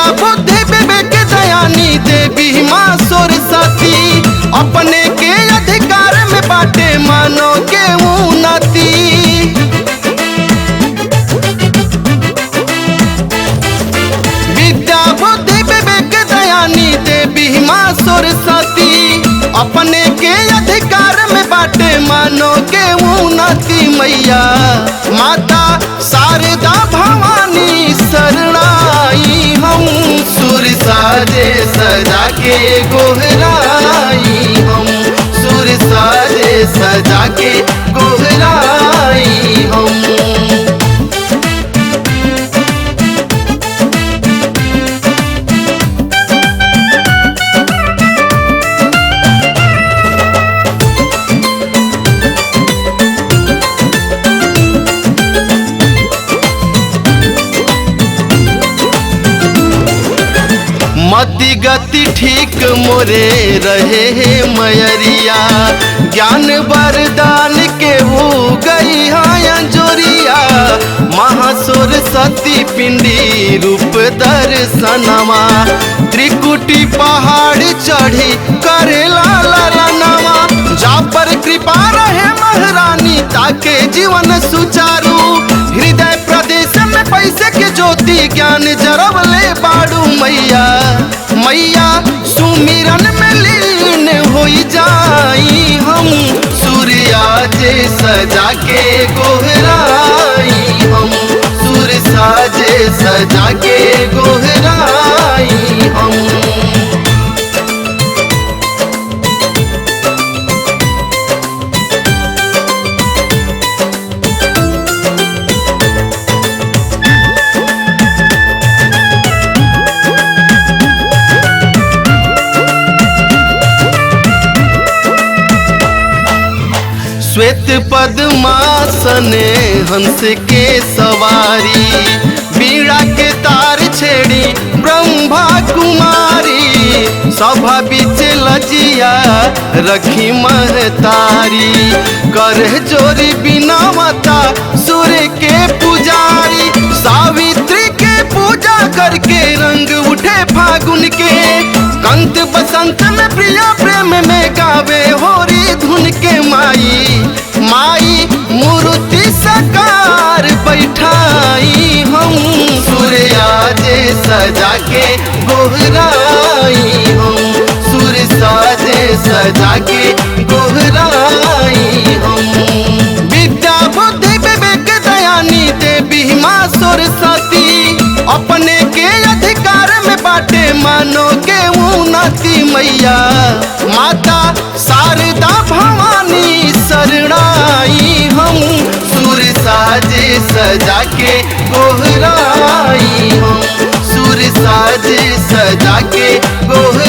विद्या बुद्धि विवेक दयानी देवी माँ सरस्वती, अपने के अधिकार में बाटे मानव के उन्नति। विद्या बुद्धि विवेक दयानी देवी माँ सरस्वती, अपने के अधिकार में बाटे मानव के उन्नति। मैया माता शारदा भवानी शरणाई हम, सुर साजे सजा के गोहराई हम, सुर साजे सजा के गोहराई हम। मति गति ठीक मोरे रहे है मयरिया, ज्ञान वरदान के हो गई हाँ जोरिया। महासरस्वती पिंडी रूप दर्शनमा, त्रिकुटी पहाड़ चढ़ी करे लाला नवा। जा पर कृपा रहे महारानी ताके जीवन सुचारू, हृदय प्रदेश में पैसे के ज्योति ज्ञान जरवले बाड़ू। मैया मैया सुमिरन में लीन हो जाई हम, सूर्या जे सजा के गोहराई हम, सूर्य साजे सजा के गोहराई हम। श्वेत पद्मासने हंस के सवारी, बीड़ा के तार छेड़ी ब्रह्मा कुमारी। सभा बीच लजिया रखी महतारी, कर जोरी बिनावता सूर्य के पुजारी। सावित्री के पूजा करके रंग उठे फागुन के, कंत बसंत में प्रिया प्रेम में गावे होरी धुन के। माई माई मूर्ति साकार बैठाई हम, सूर्या जे सजा के गोहराई हम, सूर्य साजे सजा के गोहराई हम। विद्या बुद्धि विवेक दयानी देवी माँ सरस्वती, अपने के अधिकार में बाटे मानव के उन्नति। मैया माता शारदा भवानी शरणाई हम, सुर साजे सजा के गोहराई हम, सुर साजे सजा के गोहराई।